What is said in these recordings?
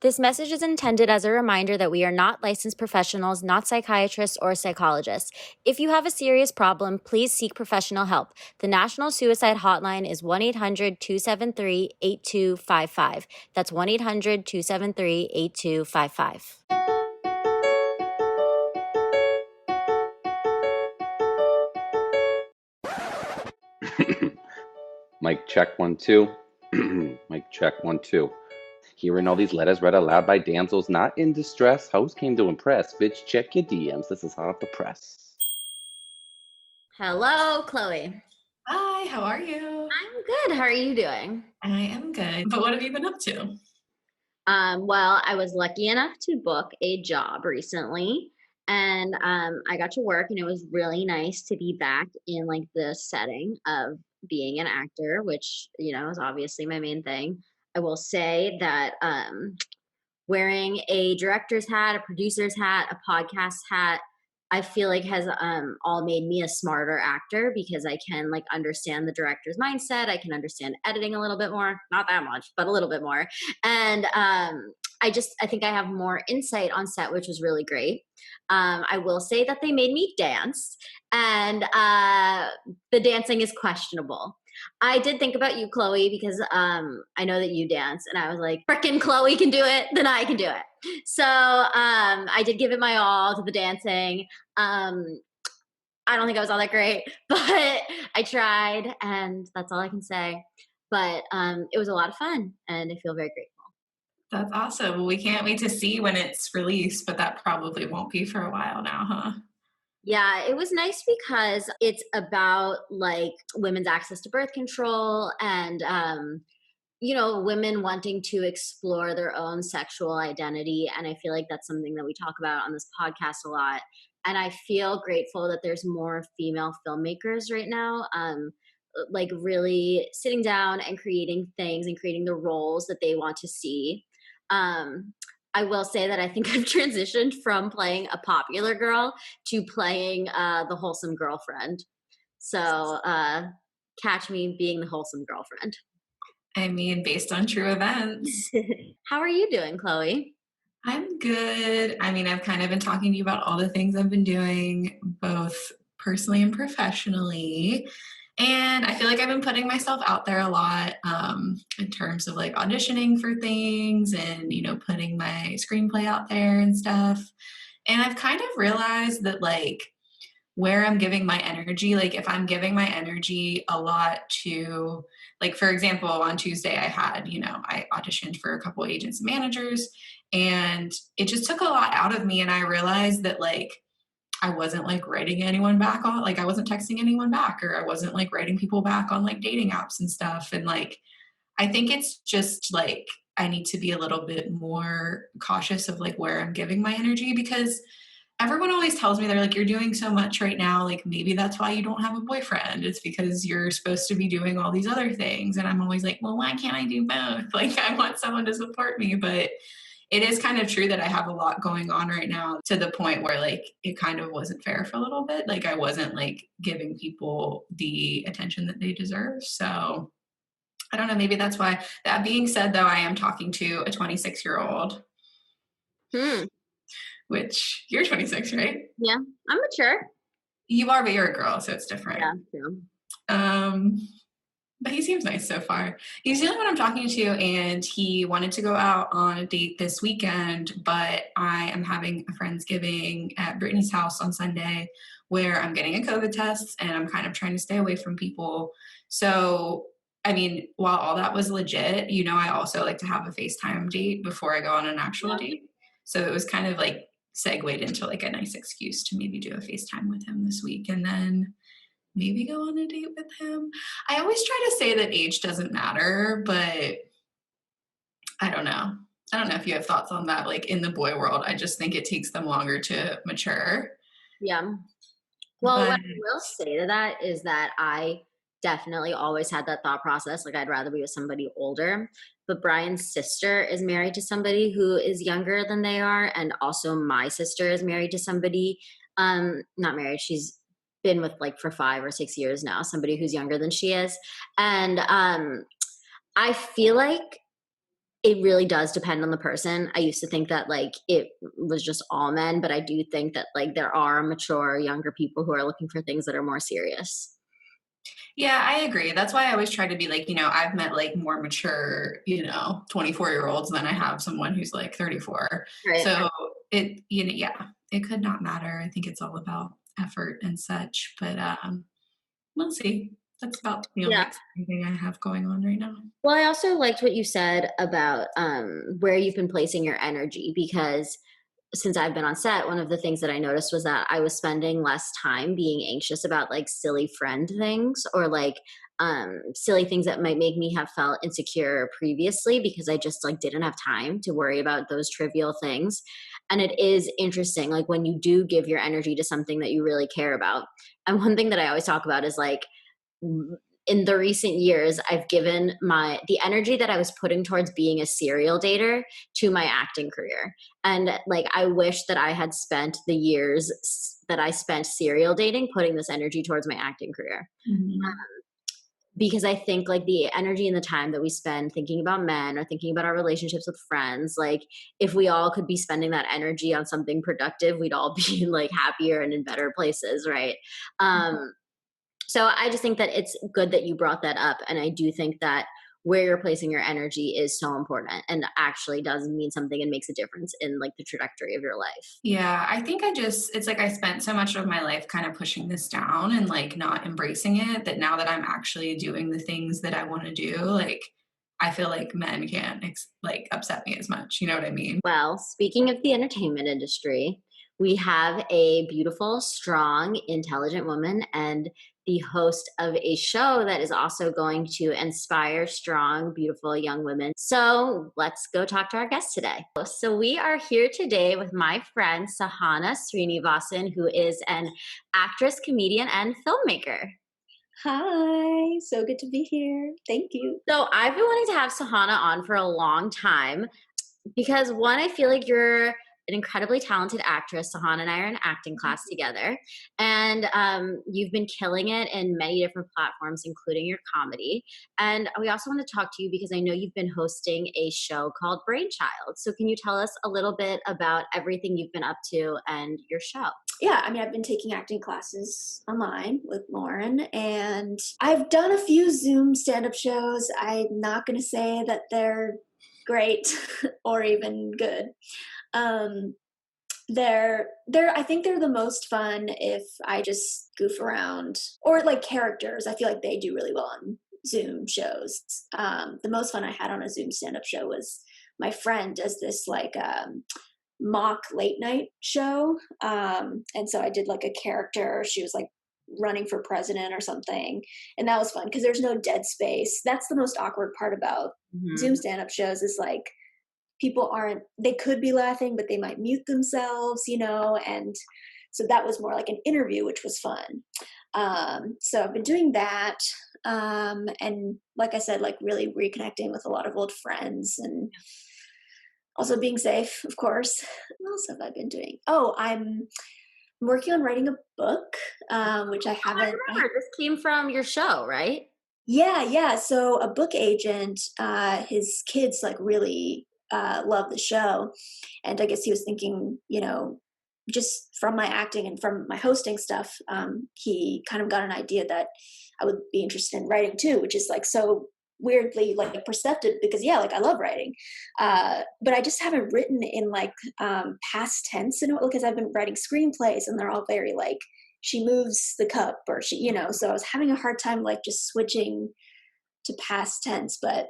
This message is intended as a reminder that we are not licensed professionals, not psychiatrists or psychologists. If you have a serious problem, please seek professional help. The National Suicide Hotline is 1-800-273-8255. That's 1-800-273-8255. Mic check 1 2. Mic check 1 2. Hearing all these letters read aloud by damsels not in distress. Host came to impress. Bitch, check your DMs. This is hot off the press. Hello, Chloe. Hi, how are you? I'm good. How are you doing? I am good. But what have you been up to? Well, I was lucky enough to book a job recently, and I got to work, and it was really nice to be back in like the setting of being an actor, which is obviously my main thing. I will say that wearing a director's hat, a producer's hat, a podcast hat, I feel like has all made me a smarter actor because I can like understand the director's mindset. I can understand editing a little bit more, not that much, but a little bit more. And I think I have more insight on set, which was really great. I will say that they made me dance, and the dancing is questionable. I did think about you, Chloe, because I know that you dance, and I was like, frickin' Chloe can do it, then I can do it. So I did give it my all to the dancing. I don't think I was all that great, but I tried, and that's all I can say. But it was a lot of fun, and I feel very grateful. That's awesome. Well, we can't wait to see when it's released, but that probably won't be for a while now, huh? Yeah, it was nice because it's about like women's access to birth control and women wanting to explore their own sexual identity. And I feel like that's something that we talk about on this podcast a lot. And I feel grateful that there's more female filmmakers right now, like really sitting down and creating things and creating the roles that they want to see. I will say that I think I've transitioned from playing a popular girl to playing the wholesome girlfriend. So catch me being the wholesome girlfriend. I mean, based on true events. How are you doing, Chloe? I'm good. I mean, I've kind of been talking to you about all the things I've been doing, both personally and professionally. And I feel like I've been putting myself out there a lot in terms of like auditioning for things and, putting my screenplay out there and stuff. And I've kind of realized that like where I'm giving my energy, like if I'm giving my energy a lot to, like, for example, on Tuesday I had, I auditioned for a couple agents and managers, and it just took a lot out of me. And I realized that like I wasn't like writing anyone back on, like I wasn't texting anyone back, or I wasn't like writing people back on like dating apps and stuff. And like, I think it's just like, I need to be a little bit more cautious of like where I'm giving my energy, because everyone always tells me, they're like, you're doing so much right now. Like maybe that's why you don't have a boyfriend. It's because you're supposed to be doing all these other things. And I'm always like, well, why can't I do both? Like I want someone to support me, but it is kind of true that I have a lot going on right now, to the point where like it kind of wasn't fair for a little bit. Like I wasn't like giving people the attention that they deserve. So I don't know, maybe that's why. That being said, though, I am talking to a 26-year-old. Which you're 26, right? Yeah, I'm mature. You are, but you're a girl, so it's different. Yeah, true. But he seems nice so far. He's the only one I'm talking to, and he wanted to go out on a date this weekend, but I am having a Friendsgiving at Brittany's house on Sunday where I'm getting a COVID test, and I'm kind of trying to stay away from people. So, I mean, while all that was legit, I also like to have a FaceTime date before I go on an actual date. So it was kind of like segued into like a nice excuse to maybe do a FaceTime with him this week, and then maybe go on a date with him. I always try to say that age doesn't matter, but I don't know. I don't know if you have thoughts on that. Like in the boy world, I just think it takes them longer to mature. Yeah. Well, what I will say to that is that I definitely always had that thought process. Like I'd rather be with somebody older. But Brian's sister is married to somebody who is younger than they are. And also my sister is married to somebody, not married, she's been with like for 5 or 6 years now, somebody who's younger than she is. And I feel like It really does depend on the person. I used to think that like it was just all men, but I do think that like there are mature younger people who are looking for things that are more serious. Yeah, I agree. That's why I always try to be like, I've met like more mature, 24-year-olds than I have someone who's like 34. Right. So yeah, it could not matter. I think it's all about effort and such, but we'll see. That's about the only Yeah. exciting thing I have going on right now. Well, I also liked what you said about where you've been placing your energy because since I've been on set, one of the things that I noticed was that I was spending less time being anxious about like silly friend things or like silly things that might make me have felt insecure previously because I just like didn't have time to worry about those trivial things. And it is interesting, like when you do give your energy to something that you really care about. And one thing that I always talk about is like in the recent years I've given my the energy that I was putting towards being a serial dater to my acting career. And like I wish that I had spent the years that I spent serial dating putting this energy towards my acting career. Mhm. Because I think like the energy and the time that we spend thinking about men or thinking about our relationships with friends, like if we all could be spending that energy on something productive, we'd all be like happier and in better places, right? So I just think that it's good that you brought that up. And I do think that where you're placing your energy is so important and actually does mean something and makes a difference in like the trajectory of your life. Yeah, I think it's like I spent so much of my life kind of pushing this down and like not embracing it that now that I'm actually doing the things that I want to do, like I feel like men can't like upset me as much. You know what I mean? Well, speaking of the entertainment industry, we have a beautiful, strong, intelligent woman and the host of a show that is also going to inspire strong, beautiful young women. So let's go talk to our guest today. So we are here today with my friend Sahana Srinivasan, who is an actress, comedian, and filmmaker. Hi, so good to be here. Thank you. So I've been wanting to have Sahana on for a long time. Because one, I feel like you're an incredibly talented actress. Sahana and I are in acting class together, and you've been killing it in many different platforms, including your comedy. And we also want to talk to you because I know you've been hosting a show called Brainchild. So can you tell us a little bit about everything you've been up to and your show? Yeah, I mean, I've been taking acting classes online with Lauren, and I've done a few Zoom stand-up shows. I'm not going to say that they're great or even good. Um, I think they're the most fun if I just goof around or like characters. I feel like they do really well on Zoom shows. The most fun I had on a Zoom stand-up show was my friend does this like mock late night show. And so I did like a character. She was like running for president or something. And that was fun because there's no dead space. That's the most awkward part about Zoom stand-up shows is like people they could be laughing, but they might mute themselves, and so that was more like an interview, which was fun. So I've been doing that. And like I said, like really reconnecting with a lot of old friends and also being safe, of course. What else have I been doing? Oh, I'm working on writing a book, which I I haven't. remember this came from your show, right? Yeah. So a book agent, his kids like really love the show, and I guess he was thinking, just from my acting and from my hosting stuff, he kind of got an idea that I would be interested in writing too, which is like so weirdly like perceptive because yeah, like I love writing, but I just haven't written in like past tense because I've been writing screenplays and they're all very like she moves the cup or she, so I was having a hard time like just switching to past tense, but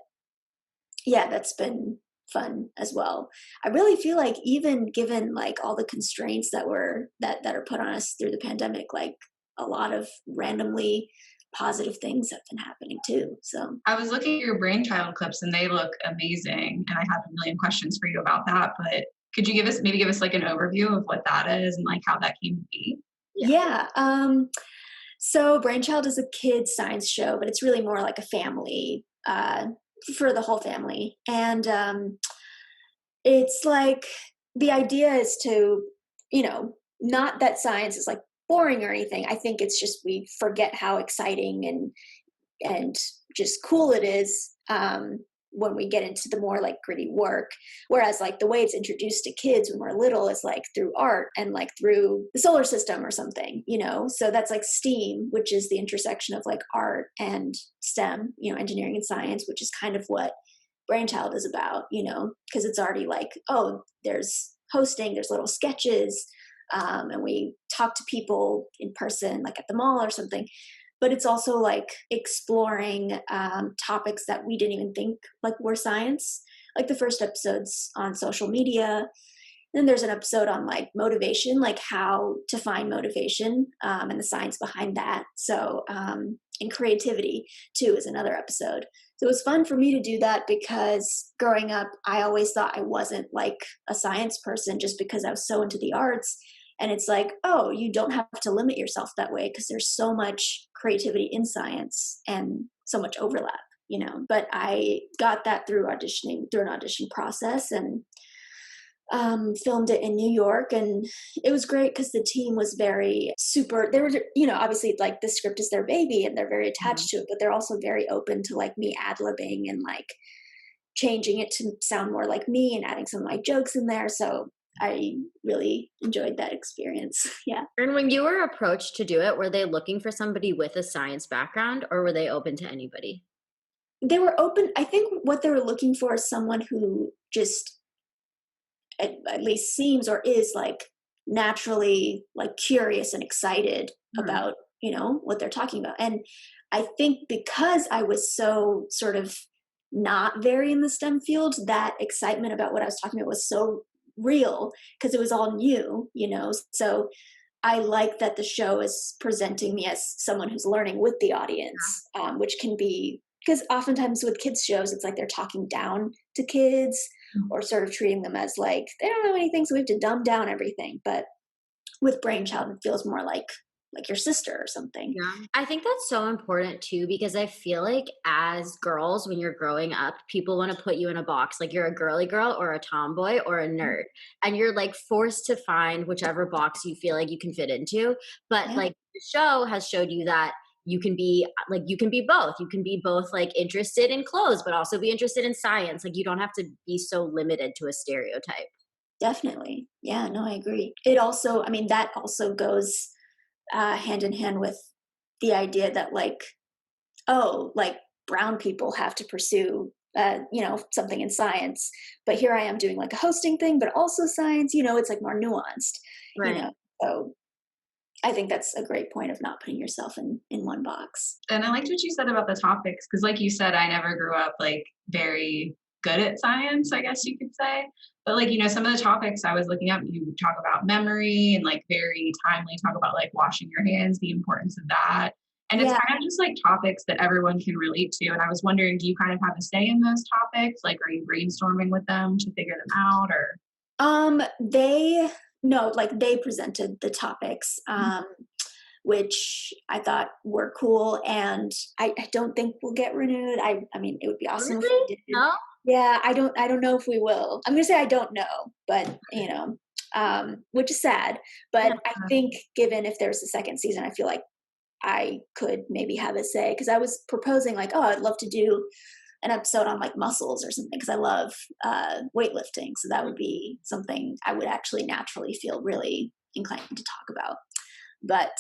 yeah, that's been fun as well. I really feel like even given like all the constraints that are put on us through the pandemic, like a lot of randomly positive things have been happening too. So I was looking at your Brainchild clips and they look amazing. And I have a million questions for you about that. But could you give us like an overview of what that is and like how that came to be? yeah. So Brainchild is a kids science show, but it's really more like a family, for the whole family. And it's like the idea is to, not that science is like boring or anything. I think it's just we forget how exciting and just cool it is. when we get into the more like gritty work. Whereas like the way it's introduced to kids when we're little is like through art and like through the solar system or something, you know? So that's like STEAM, which is the intersection of like art and STEM, you know, engineering and science, which is kind of what Brainchild is about, you know, because it's already like, oh, there's hosting, there's little sketches, and we talk to people in person, like at the mall or something. But it's also like exploring topics that we didn't even think like were science. Like the first episode's on social media. Then there's an episode on like motivation, like how to find motivation and the science behind that. So, and creativity too is another episode. So it was fun for me to do that because growing up, I always thought I wasn't like a science person just because I was so into the arts. And it's like, oh, you don't have to limit yourself that way because there's so much creativity in science and so much overlap, you know. But I got that through auditioning, through an audition process, and filmed it in New York. And it was great because the team was very super. They were, you know, obviously like the script is their baby and they're very attached to it, but they're also very open to like me ad-libbing and like changing it to sound more like me and adding some of my jokes in there. So I really enjoyed that experience. Yeah. And when you were approached to do it, were they looking for somebody with a science background or were they open to anybody? They were open. I think what they were looking for is someone who just at least seems or is like naturally like curious and excited about, you know, what they're talking about. And I think because I was so sort of not very in the STEM field, that excitement about what I was talking about was so real because it was all new, you know. So I like that the show is presenting me as someone who's learning with the audience, which can be, because oftentimes with kids shows, it's like they're talking down to kids or sort of treating them as like, they don't know anything, so we have to dumb down everything. But with Brainchild, it feels more like your sister or something. Yeah. I think that's so important too, because I feel like as girls, when you're growing up, people want to put you in a box, like you're a girly girl or a tomboy or a nerd. And you're like forced to find whichever box you feel like you can fit into. But like the show has showed you that you can be both. You can be both like interested in clothes, but also be interested in science. Like you don't have to be so limited to a stereotype. Definitely. Yeah, no, I agree. It also, I mean, that also goes hand in hand with the idea that like, oh, like brown people have to pursue you know, something in science, but here I am doing like a hosting thing but also science, you know, it's like more nuanced. Right. You know, so I think that's a great point of not putting yourself in one box. And I liked what you said about the topics because like you said, I never grew up like very good at science, I guess you could say. But like, you know, some of the topics I was looking up, you talk about memory and like very timely talk about like washing your hands, the importance of that. And it's kind of just like topics that everyone can relate to. And I was wondering, do you kind of have a say in those topics? Like, are you brainstorming with them to figure them out or? They presented the topics, which I thought were cool, and I don't think we'll get renewed. I mean, it would be awesome if we did. No? Yeah, I don't know if we will. I'm gonna say I don't know, but you know, which is sad. But I think given if there's a second season, I feel like I could maybe have a say because I was proposing like, oh, I'd love to do an episode on like muscles or something because I love weightlifting. So that would be something I would actually naturally feel really inclined to talk about. But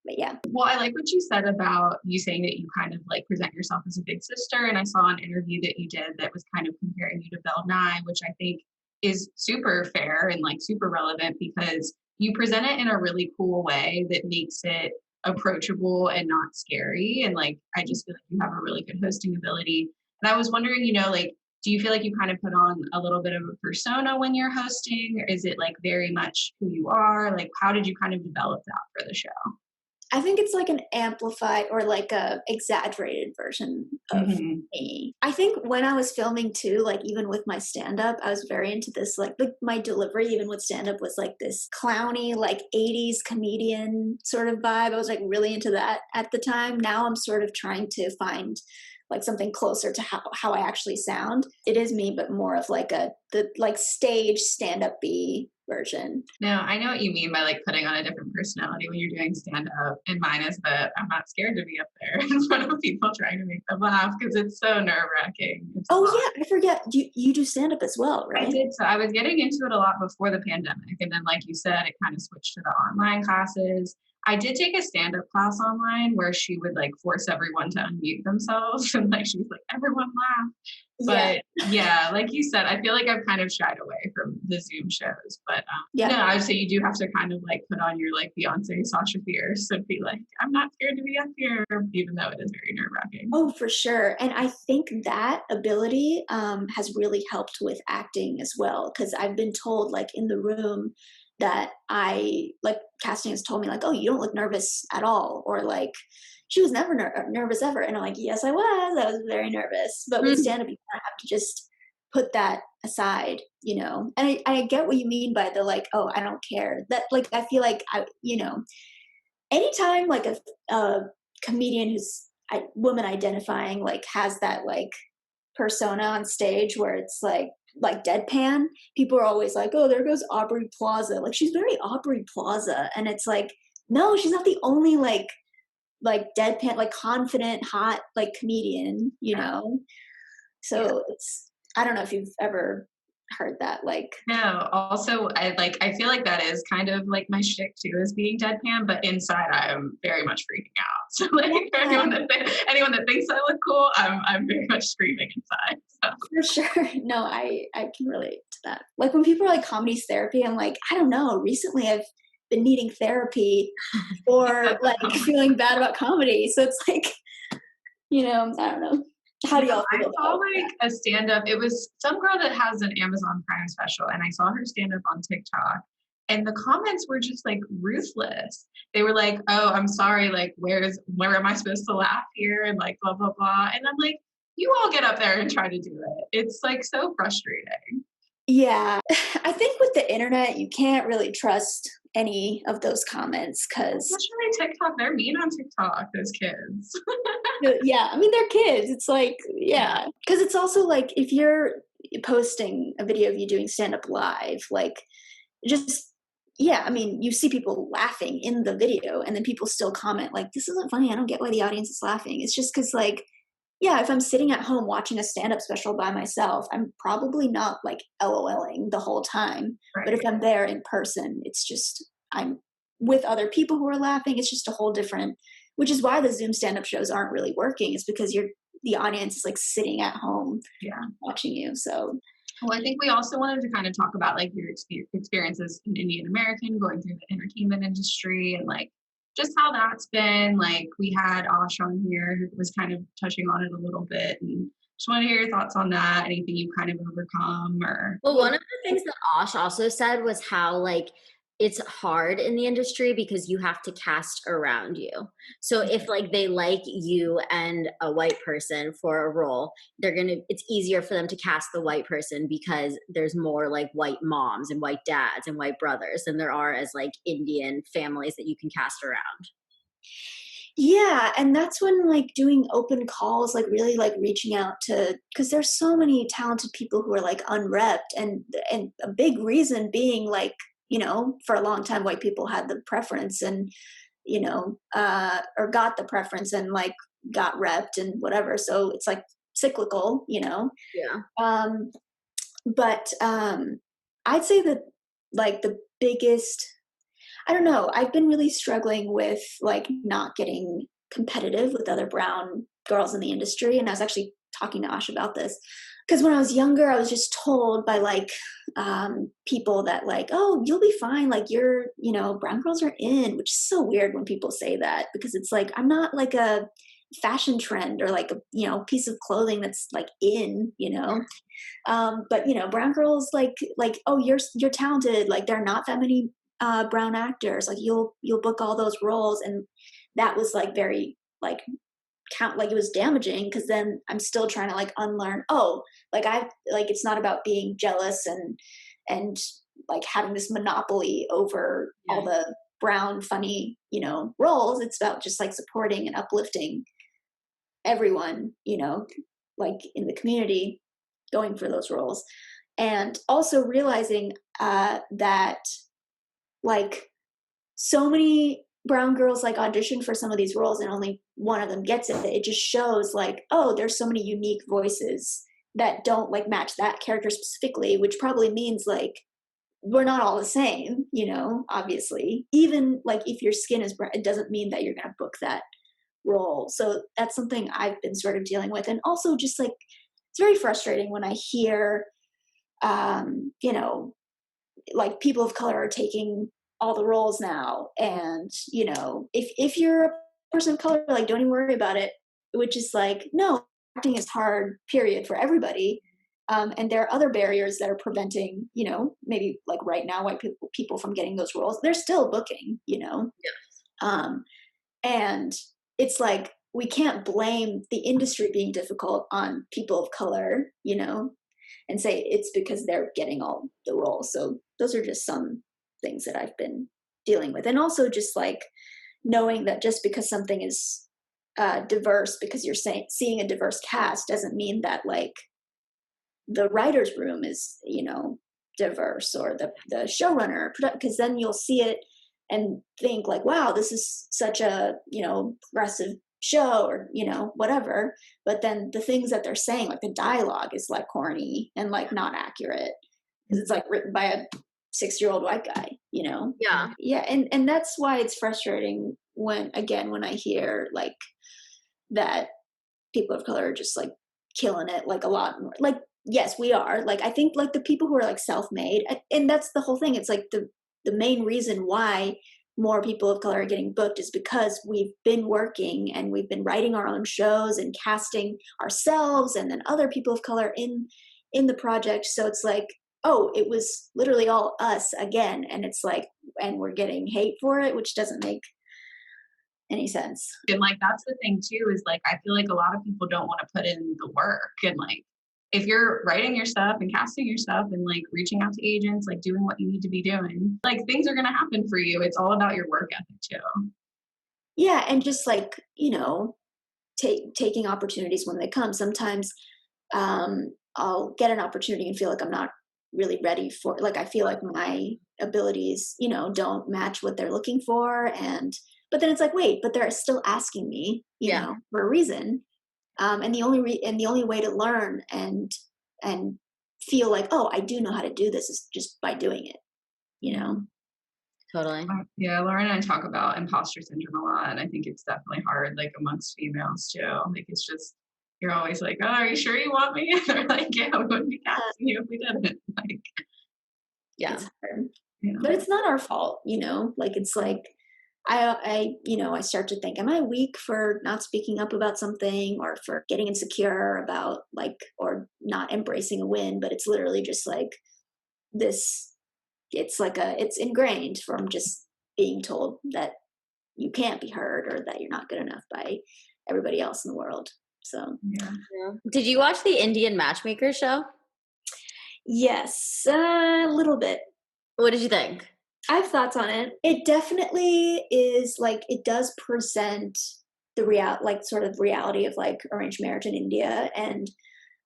yeah. Well, I like what you said about you saying that you kind of like present yourself as a big sister. And I saw an interview that you did that was kind of comparing you to Belle Nye, which I think is super fair and like super relevant because you present it in a really cool way that makes it approachable and not scary. And like, I just feel like you have a really good hosting ability. And I was wondering, you know, like, do you feel like you kind of put on a little bit of a persona when you're hosting? Or is it like very much who you are? Like, how did you kind of develop that for the show? I think it's like an amplified or like a exaggerated version of me. I think when I was filming too, like even with my stand-up, I was very into this, like my delivery, even with stand-up was like this clowny, like 80s comedian sort of vibe. I was like really into that at the time. Now I'm sort of trying to find like something closer to how I actually sound. It is me, but more of like the stage stand-up-y version. No, I know what you mean by like putting on a different personality when you're doing stand up. And mine is that I'm not scared to be up there in front of people trying to make them laugh because it's so nerve wracking. Oh yeah, I forget. You do stand up as well, I right? did. So I was getting into it a lot before the pandemic. And then, like you said, it kind of switched to the online classes. I did take a stand-up class online where she would like force everyone to unmute themselves and like she was like, everyone laugh. Yeah. But yeah, like you said, I feel like I've kind of shied away from the Zoom shows. But Yeah. no, I would say you do have to kind of like put on your like Beyonce, Sasha Fierce and be like, I'm not scared to be up here, even though it is very nerve-wracking. Oh, for sure. And I think that ability has really helped with acting as well. Because I've been told, like in the room, that casting has told me, like, oh, you don't look nervous at all, or like, she was never nervous ever. And I'm like, yes, I was very nervous. But with stand up, you kind of have to just put that aside, And I get what you mean by the like, oh, I don't care. That like, I feel like anytime like a comedian who's woman identifying like has that like persona on stage where it's like deadpan, people are always like, oh, there goes Aubrey Plaza. Like she's very Aubrey Plaza. And it's like, no, she's not the only like deadpan, like confident, hot, like comedian, So it's, I don't know if you've ever heard that. Like, no, also I feel like that is kind of like my shtick too, is being deadpan, but inside I am very much freaking out. So like anyone that thinks I look cool, I'm very much screaming inside. So. For sure. No, I can relate to that. Like when people are like comedy's therapy, I'm like, I don't know. Recently I've been needing therapy or like feeling bad about comedy. So it's like, I don't know. How do y'all feel? I saw like a stand-up. It was some girl that has an Amazon Prime special, and I saw her stand up on TikTok. And the comments were just like ruthless. They were like, "Oh, I'm sorry. Like, where am I supposed to laugh here?" And like, blah blah blah. And I'm like, "You all get up there and try to do it." It's like so frustrating. Yeah, I think with the internet, you can't really trust any of those comments because especially TikTok, they're mean on TikTok. Those kids. Yeah, I mean they're kids. It's like because it's also like if you're posting a video of you doing stand up live, like just I mean you see people laughing in the video, and then people still comment like this isn't funny. I don't get why the audience is laughing. It's just because like. Yeah, if I'm sitting at home watching a stand-up special by myself, I'm probably not like LOLing the whole time. Right. But if I'm there in person, it's just I'm with other people who are laughing. It's just a whole different, which is why the Zoom stand-up shows aren't really working. Is because the audience is like sitting at home watching you. So well, I think we also wanted to kind of talk about like your experiences in Indian American, going through the entertainment industry, and like just how that's been. Like we had Ash on here who was kind of touching on it a little bit, and just want to hear your thoughts on that. Anything you kind of overcome or. Well, one of the things that Ash also said was how like it's hard in the industry because you have to cast around you. So if like they like you and a white person for a role, it's easier for them to cast the white person because there's more like white moms and white dads and white brothers than there are as like Indian families that you can cast around. Yeah, and that's when like doing open calls, like really like reaching out to, because there's so many talented people who are like unrepped, and a big reason being like, for a long time white people had the preference and, or got the preference and like got repped and whatever. So it's like cyclical, Yeah. But I'd say that like the biggest, I don't know, I've been really struggling with like not getting competitive with other brown girls in the industry. And I was actually talking to Ash about this because when I was younger, I was just told by like people that like, oh, you'll be fine. Like you're, brown girls are in, which is so weird when people say that because it's like, I'm not like a fashion trend or like a, piece of clothing that's like in, but brown girls like, oh, you're talented. Like there are not that many brown actors. Like you'll book all those roles. And that was like very like it was damaging because then I'm still trying to like unlearn, it's not about being jealous and like having this monopoly over all the brown funny roles. It's about just like supporting and uplifting everyone like in the community going for those roles. And also realizing that like so many brown girls like audition for some of these roles and only one of them gets it. It just shows like, oh, there's so many unique voices that don't like match that character specifically, which probably means like we're not all the same, obviously. Even like if your skin is brown, it doesn't mean that you're going to book that role. So that's something I've been sort of dealing with. And also just like, it's very frustrating when I hear, like people of color are taking all the roles now. And, if you're a person of color, like don't even worry about it, which is like, no, acting is hard, period, for everybody. And there are other barriers that are preventing, maybe like right now, white people from getting those roles. They're still booking, Yeah. And it's like, we can't blame the industry being difficult on people of color, and say it's because they're getting all the roles. So those are just some things that I've been dealing with. And also just like knowing that just because something is diverse, because you're seeing a diverse cast doesn't mean that like the writer's room is, diverse, or the showrunner, because then you'll see it and think like, wow, this is such a, progressive show, or, whatever. But then the things that they're saying, like the dialogue is like corny and like not accurate because it's like written by a 6-year-old white guy, Yeah. Yeah. And that's why it's frustrating when I hear like that people of color are just like killing it, like a lot more. Like, yes, we are. Like, I think like the people who are like self-made, and that's the whole thing. It's like the main reason why more people of color are getting booked is because we've been working and we've been writing our own shows and casting ourselves and then other people of color in the project. So it's like, oh, it was literally all us again. And it's like, and we're getting hate for it, which doesn't make any sense. And like that's the thing too, is like I feel like a lot of people don't want to put in the work. And like if you're writing your stuff and casting your stuff and like reaching out to agents, like doing what you need to be doing, like things are going to happen for you. It's all about your work ethic too. Yeah. And just like, taking opportunities when they come. Sometimes I'll get an opportunity and feel like I'm not really ready for, like I feel like my abilities, don't match what they're looking for. But then it's like, wait, but they're still asking me, for a reason. And the only way to learn and feel like, oh, I do know how to do this is just by doing it. Totally. Yeah, Lauren and I talk about imposter syndrome a lot, and I think it's definitely hard, like amongst females too. Like it's just you're always like, "Oh, are you sure you want me?" And they're like, "Yeah, we wouldn't be casting you if we didn't." Like, Yeah. It's hard. But it's not our fault, Like it's like I start to think, am I weak for not speaking up about something, or for getting insecure about like, or not embracing a win? But it's literally just like this. It's like it's ingrained from just being told that you can't be heard or that you're not good enough by everybody else in the world. So yeah. Did you watch the Indian Matchmaker show? yes, a little bit. What did you think? I have thoughts on it. It definitely is like, it does present the sort of reality of like arranged marriage in India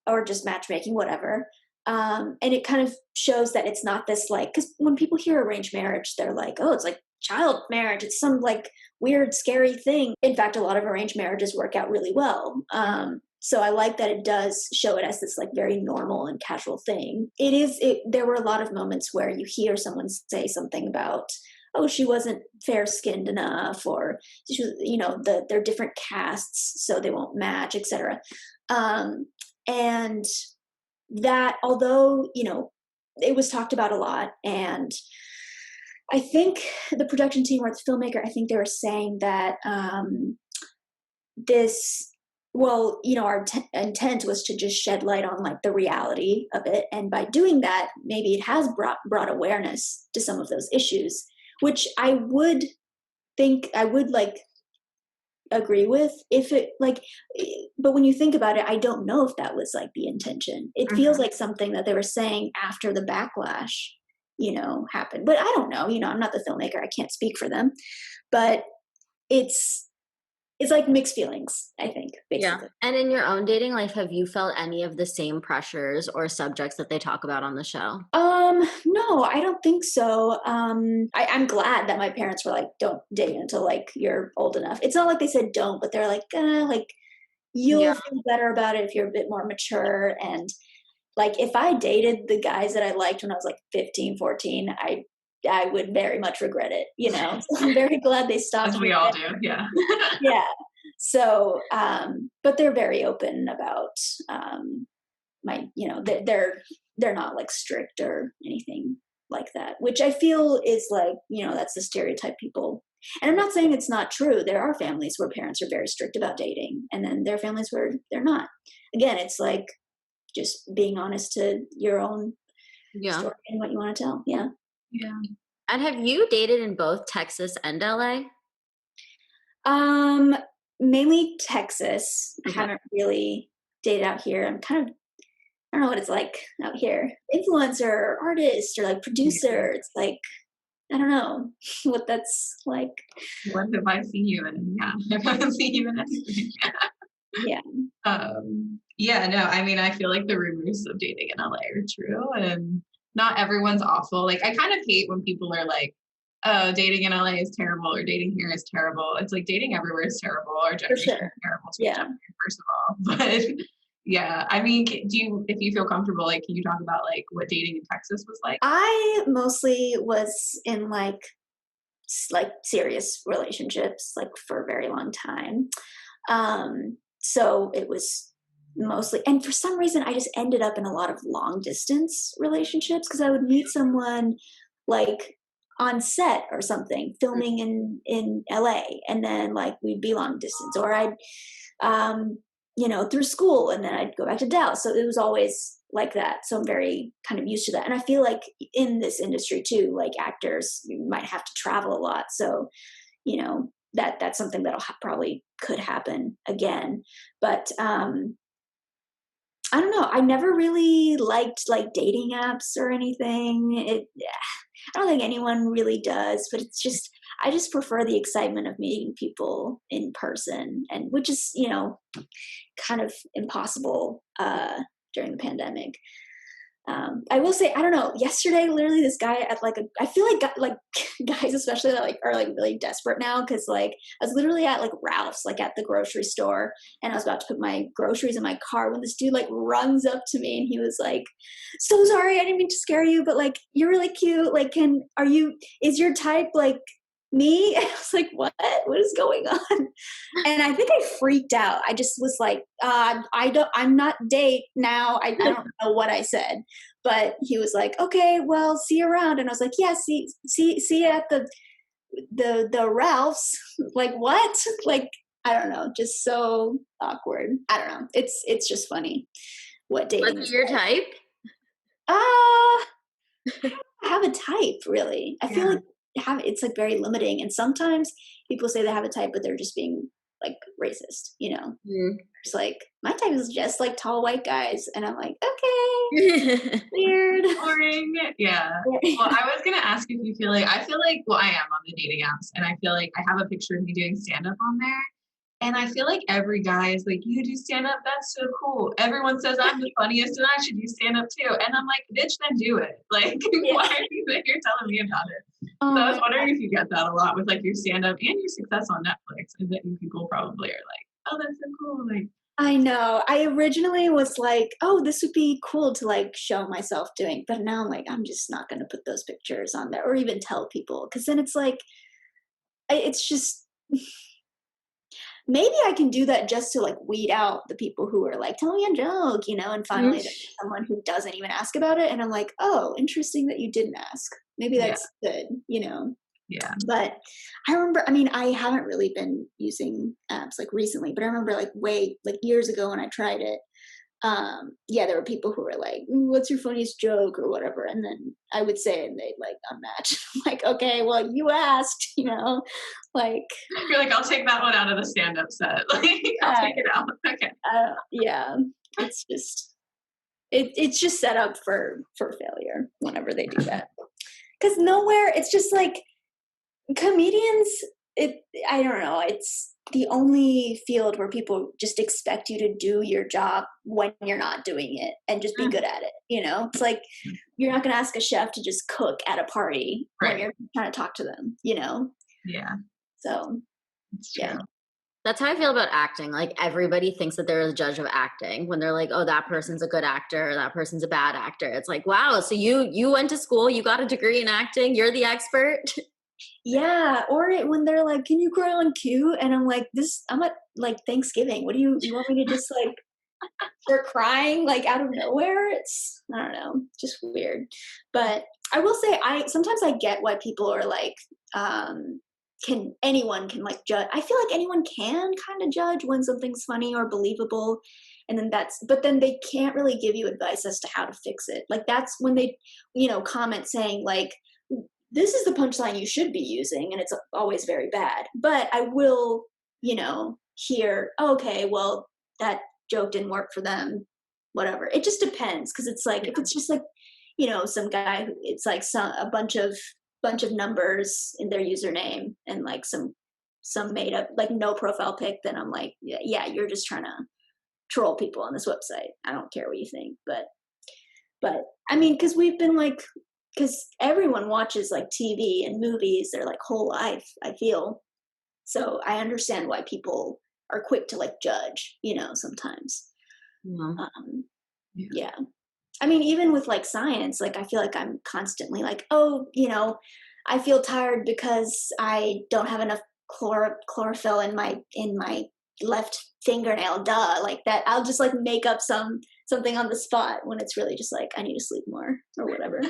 or just matchmaking, whatever. And it kind of shows that it's not this like, because when people hear arranged marriage, they're like, oh, it's like child marriage. It's some like weird, scary thing. In fact, a lot of arranged marriages work out really well. So I like that it does show it as this like very normal and casual thing. There were a lot of moments where you hear someone say something about, oh, she wasn't fair-skinned enough, or she was, they're different castes, so they won't match, etc. And that, although, it was talked about a lot, and I think the production team or the filmmaker, I think they were saying that our intent was to just shed light on like the reality of it. And by doing that, maybe it has brought awareness to some of those issues, which I would think I would like agree with if it like, but when you think about it, I don't know if that was like the intention. It feels like something that they were saying after the backlash, happened, but I don't know, I'm not the filmmaker. I can't speak for them, but it's it's like mixed feelings, I think, basically. And in your own dating life, have you felt any of the same pressures or subjects that they talk about on the show? No, I don't think so. I'm glad that my parents were like, don't date until like you're old enough. It's not like they said don't, but they're like you'll feel better about it if you're a bit more mature. And like if I dated the guys that I liked when I was like 15, 14, I would very much regret it, you know. So I'm very glad they stopped. As we all do, yeah. Yeah. So, but they're very open about my, you know, they're not like strict or anything like that, which I feel is like, you know, that's the stereotype people. And I'm not saying it's not true. There are families where parents are very strict about dating, and then there are families where they're not. Again, it's like just being honest to your own story and what you want to tell. Yeah. Yeah. And have you dated in both Texas and LA? Mainly Texas. Okay. I haven't really dated out here. I'm kind of, I don't know what it's like out here. Influencer or artist or like producer. It's like, I don't know what that's like. What have I seen you in? Yeah. I haven't seen you in anything. Yeah. Yeah, no, I mean, I feel like the rumors of dating in LA are true, and not everyone's awful. Like, I kind of hate when people are like, oh, dating in LA is terrible, or dating here is terrible. It's like dating everywhere is terrible, or generation is terrible to each other, first of all. But yeah, I mean, if you feel comfortable, like, can you talk about like what dating in Texas was like? I mostly was in like serious relationships, like for a very long time. So it was mostly, and for some reason I just ended up in a lot of long distance relationships because I would meet someone like on set or something, filming in LA, and then like we'd be long distance, or I'd you know, through school, and then I'd go back to Dallas. So it was always like that. So I'm very kind of used to that. And I feel like in this industry too, like actors, you might have to travel a lot. So, you know, that's something that'll probably could happen again. But I don't know. I never really liked like dating apps or anything. I don't think anyone really does, but it's just, I just prefer the excitement of meeting people in person, and which is, you know, kind of impossible during the pandemic. I will say, I don't know, yesterday, literally this guy at like I feel like guys especially that like are like really desperate now, because like I was literally at like Ralph's, like at the grocery store, and I was about to put my groceries in my car when this dude like runs up to me and he was like, so sorry, I didn't mean to scare you, but like you're really cute, like is your type like me? And I was like, what is going on? And I think I freaked out. I just was like, I'm not date now. I don't know what I said, but he was like, okay, well, see you around. And I was like, yeah, see you at the Ralph's. Like, what? Like, I don't know, just so awkward. I don't know. It's just funny what dating What's is your like. type? I don't have a type, really. I feel like it's like very limiting, and sometimes people say they have a type but they're just being like racist, you know. It's like, my type is just like tall white guys, and I'm like, okay. Weird. Boring. Yeah. Well, I was gonna ask if you feel like, I feel like, well, I am on the dating apps, and I feel like I have a picture of me doing stand-up on there. And I feel like every guy is like, you do stand-up? That's so cool. Everyone says I'm the funniest and I should do stand-up too. And I'm like, bitch, then do it. Like, why are you here telling me about it? So I was wondering if you get that a lot with like your stand-up and your success on Netflix. And that people probably are like, oh, that's so cool. Like, I know. I originally was like, oh, this would be cool to like show myself doing. But now I'm like, I'm just not going to put those pictures on there or even tell people. Because then it's like, it's just... Maybe I can do that just to like weed out the people who are like, tell me a joke, you know, and finally there's someone who doesn't even ask about it. And I'm like, oh, interesting that you didn't ask. Maybe that's good, you know? Yeah. But I remember, I mean, I haven't really been using apps like recently, but I remember like years ago when I tried it, there were people who were like, what's your funniest joke or whatever, and then I would say it and they'd like unmatch. I'm like, okay, well, you asked, you know, like, you're like, I'll take that one out of the stand-up set. Like, I'll take it out. Okay. Yeah, it's just it's just set up for failure whenever they do that, because nowhere, it's just like comedians, I don't know, the only field where people just expect you to do your job when you're not doing it and just be good at it. It's like, you're not going to ask a chef to just cook at a party when you're trying to talk to them, Yeah. So, It's true. yeah. That's how I feel about acting. Like, everybody thinks that they're a judge of acting when they're like, oh, that person's a good actor, or that person's a bad actor. It's like, wow, so you went to school, you got a degree in acting, you're the expert. Yeah, or when they're like, "Can you cry on cue?" And I'm like, I'm at like Thanksgiving. What do you want me to just like start crying like out of nowhere? It's, I don't know, just weird. But I will say, sometimes I get why people are like, anyone can like judge. I feel like anyone can kind of judge when something's funny or believable. And then but then they can't really give you advice as to how to fix it. Like, that's when they, comment saying like, this is the punchline you should be using, and it's always very bad. But I will, hear, okay, well, that joke didn't work for them, whatever. It just depends, because it's like, if it's just like, some guy who, it's like a bunch of numbers in their username and like some made up, like, no profile pic, then I'm like, yeah, you're just trying to troll people on this website. I don't care what you think, but I mean, because everyone watches like TV and movies their like whole life, I feel. So I understand why people are quick to like judge, sometimes. Yeah. I mean, even with like science, like, I feel like I'm constantly like, oh, I feel tired because I don't have enough chlorophyll in my left fingernail, like that. I'll just like make up something on the spot when it's really just like, I need to sleep more or whatever.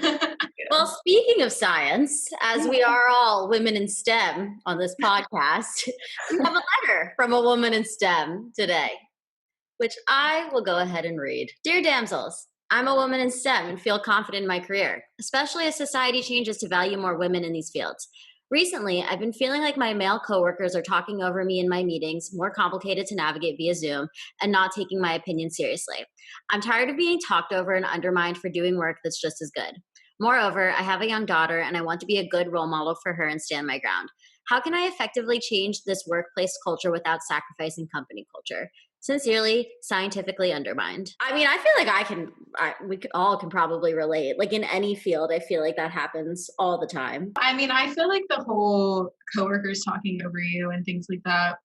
Well, speaking of science, as we are all women in STEM on this podcast, we have a letter from a woman in STEM today, which I will go ahead and read. Dear damsels, I'm a woman in STEM and feel confident in my career, especially as society changes to value more women in these fields. Recently, I've been feeling like my male coworkers are talking over me in my meetings, more complicated to navigate via Zoom, and not taking my opinion seriously. I'm tired of being talked over and undermined for doing work that's just as good. Moreover, I have a young daughter and I want to be a good role model for her and stand my ground. How can I effectively change this workplace culture without sacrificing company culture? Sincerely, scientifically undermined. I mean, I feel like we all can probably relate. Like, in any field, I feel like that happens all the time. I mean, I feel like the whole coworkers talking over you and things like that.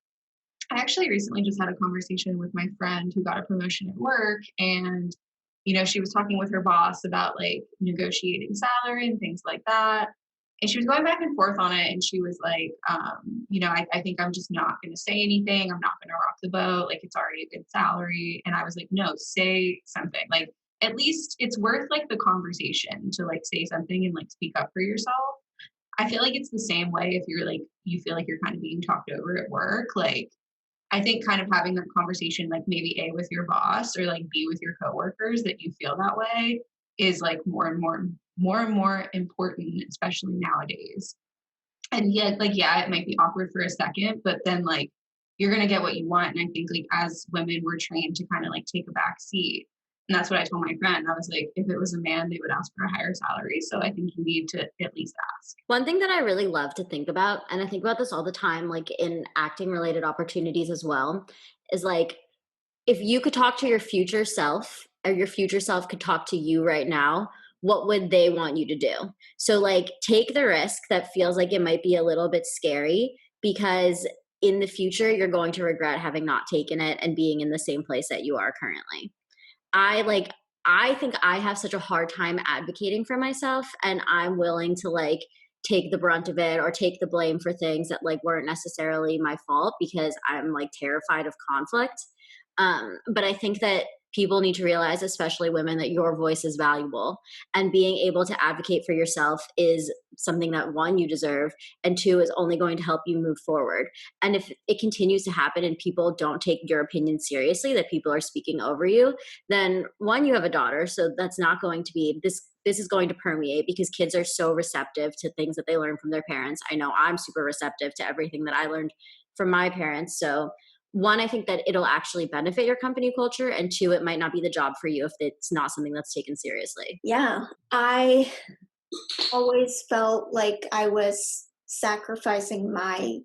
I actually recently just had a conversation with my friend who got a promotion at work, and she was talking with her boss about like negotiating salary and things like that. And she was going back and forth on it. And she was like, I think I'm just not going to say anything. I'm not going to rock the boat. Like, it's already a good salary. And I was like, no, say something. Like, at least it's worth like the conversation to like say something and like speak up for yourself. I feel like it's the same way if you're like, you feel like you're kind of being talked over at work. Like, I think kind of having that conversation, like maybe A, with your boss, or like B, with your coworkers, that you feel that way, is like more and more important, especially nowadays. And yet, like, yeah, it might be awkward for a second, but then like you're gonna get what you want. And I think like as women, we're trained to kind of like take a back seat. And that's what I told my friend. I was like, if it was a man, they would ask for a higher salary. So I think you need to at least ask. One thing that I really love to think about, and I think about this all the time, like in acting related opportunities as well, is like, if you could talk to your future self, or your future self could talk to you right now, what would they want you to do? So like, take the risk that feels like it might be a little bit scary, because in the future, you're going to regret having not taken it and being in the same place that you are currently. I think I have such a hard time advocating for myself, and I'm willing to like take the brunt of it or take the blame for things that like weren't necessarily my fault, because I'm like terrified of conflict. But I think that people need to realize, especially women, that your voice is valuable, and being able to advocate for yourself is something that, one, you deserve, and two, is only going to help you move forward. And if it continues to happen and people don't take your opinion seriously, that people are speaking over you, then one, you have a daughter, so that's not going to be this is going to permeate, because kids are so receptive to things that they learn from their parents. I know I'm super receptive to everything that I learned from my parents. So one, I think that it'll actually benefit your company culture, and two, it might not be the job for you if it's not something that's taken seriously. Yeah, I always felt like I was sacrificing my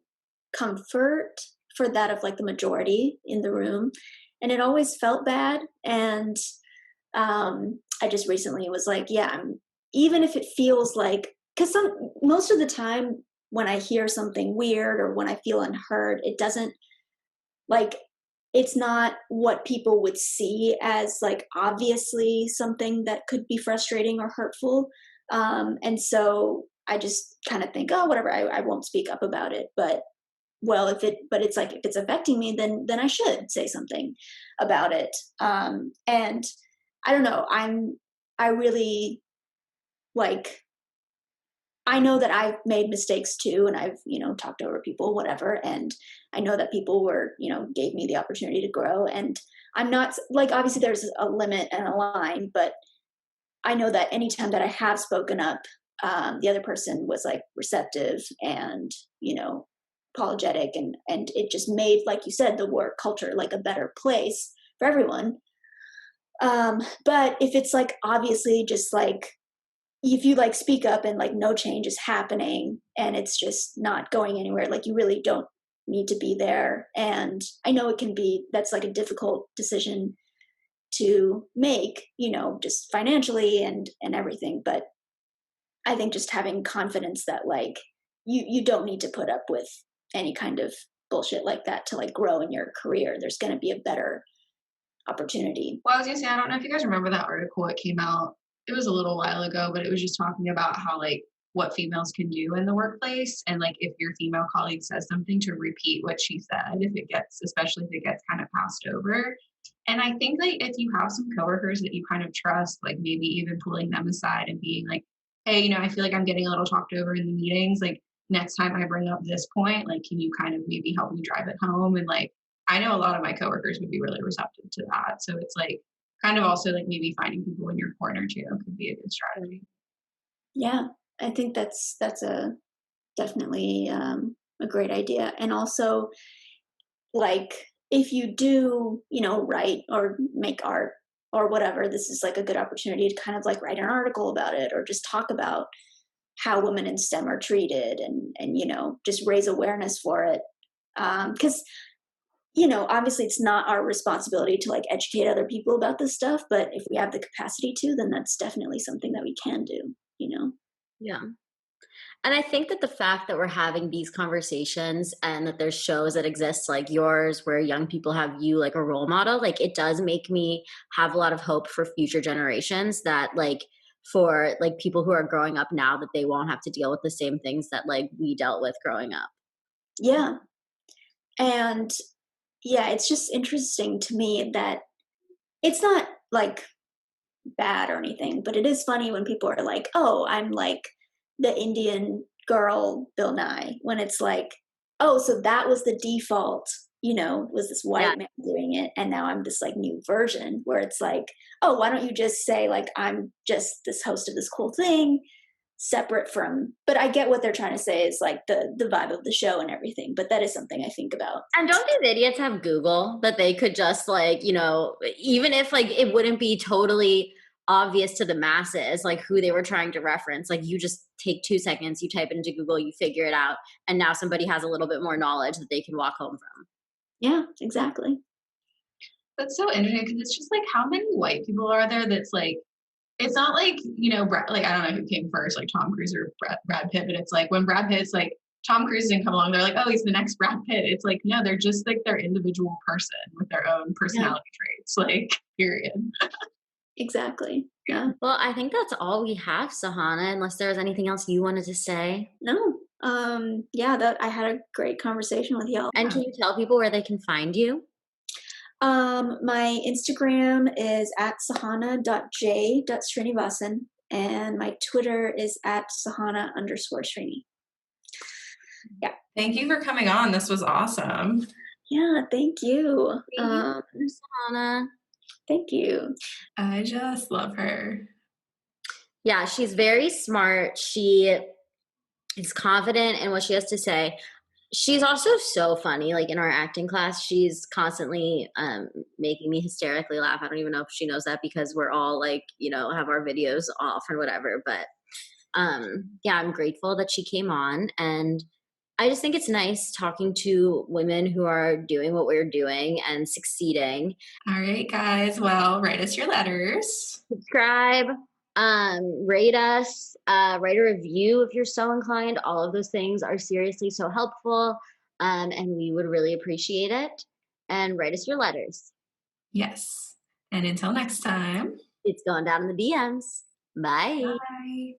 comfort for that of like the majority in the room. And it always felt bad. And I just recently was like, yeah, even if it feels like, because most of the time when I hear something weird or when I feel unheard, it doesn't like, it's not what people would see as like obviously something that could be frustrating or hurtful. And so I just kind of think, oh, whatever, I won't speak up about it. But well, but it's like, if it's affecting me, then I should say something about it. And I don't know, I really like, I know that I've made mistakes too, and I've, talked over people, whatever. And I know that people gave me the opportunity to grow. And I'm not like, obviously there's a limit and a line, but I know that anytime that I have spoken up, the other person was like receptive and, apologetic. And it just made, like you said, the work culture like a better place for everyone. But if it's like, obviously just like, if you like speak up and like no change is happening and it's just not going anywhere, like you really don't need to be there. And I know that's like a difficult decision to make, just financially and everything. But I think just having confidence that like you don't need to put up with any kind of bullshit like that to like grow in your career. There's going to be a better opportunity. Well, I was gonna say, I don't know if you guys remember that article. It came out, it was a little while ago, but it was just talking about how like what females can do in the workplace. And like if your female colleague says something, to repeat what she said, especially if it gets kind of passed over. And I think like if you have some coworkers that you kind of trust, like maybe even pulling them aside and being like, hey, I feel like I'm getting a little talked over in the meetings. Like next time I bring up this point, like, can you kind of maybe help me drive it home? And like, I know a lot of my coworkers would be really receptive to that. So it's like kind of also like maybe finding people in your corner too could be a good strategy. Yeah, I think that's a definitely a great idea. And also, like, if you do, write or make art or whatever, this is like a good opportunity to kind of like write an article about it or just talk about how women in STEM are treated and just raise awareness for it. Because obviously it's not our responsibility to like educate other people about this stuff, but if we have the capacity to, then that's definitely something that we can do. Yeah. And I think that the fact that we're having these conversations and that there's shows that exist like yours where young people have you like a role model, like it does make me have a lot of hope for future generations that like for like people who are growing up now that they won't have to deal with the same things that like we dealt with growing up. Yeah. And yeah, it's just interesting to me that it's not like bad or anything, but it is funny when people are like, oh, I'm like the Indian girl Bill Nye, when it's like, oh, so that was the default, was this white man doing it, and now I'm this like new version where it's like, oh, why don't you just say like I'm just this host of this cool thing separate from, but I get what they're trying to say is like the vibe of the show and everything, but that is something I think about. And don't these idiots have Google that they could just like, even if like it wouldn't be totally obvious to the masses, like who they were trying to reference, like you just take 2 seconds, you type it into Google, you figure it out. And now somebody has a little bit more knowledge that they can walk home from. Yeah, exactly. That's so interesting because it's just like, how many white people are there that's like, it's not like, like, I don't know who came first, like Tom Cruise or Brad Pitt, but it's like when Brad Pitt's like, Tom Cruise didn't come along, they're like, oh, he's the next Brad Pitt. It's like, no, they're just like their individual person with their own personality traits, like, period. Exactly. Yeah. Well, I think that's all we have, Sahana, unless there was anything else you wanted to say. No. Yeah, that I had a great conversation with y'all. And can you tell people where they can find you? My Instagram is at sahana.j.srinivasan, and my Twitter is at sahana_srini. Yeah. Thank you for coming on. This was awesome. Yeah, thank you. Thank you, Sahana. Thank you. I just love her. Yeah, she's very smart. She is confident in what she has to say. She's also so funny. Like in our acting class, she's constantly making me hysterically laugh. I don't even know if she knows that because we're all like, have our videos off or whatever. But yeah, I'm grateful that she came on. And I just think it's nice talking to women who are doing what we're doing and succeeding. All right, guys. Well, write us your letters. Subscribe, rate us, write a review if you're so inclined. All of those things are seriously so helpful, and we would really appreciate it. And write us your letters. Yes. And until next time. It's going down in the DMs. Bye. Bye.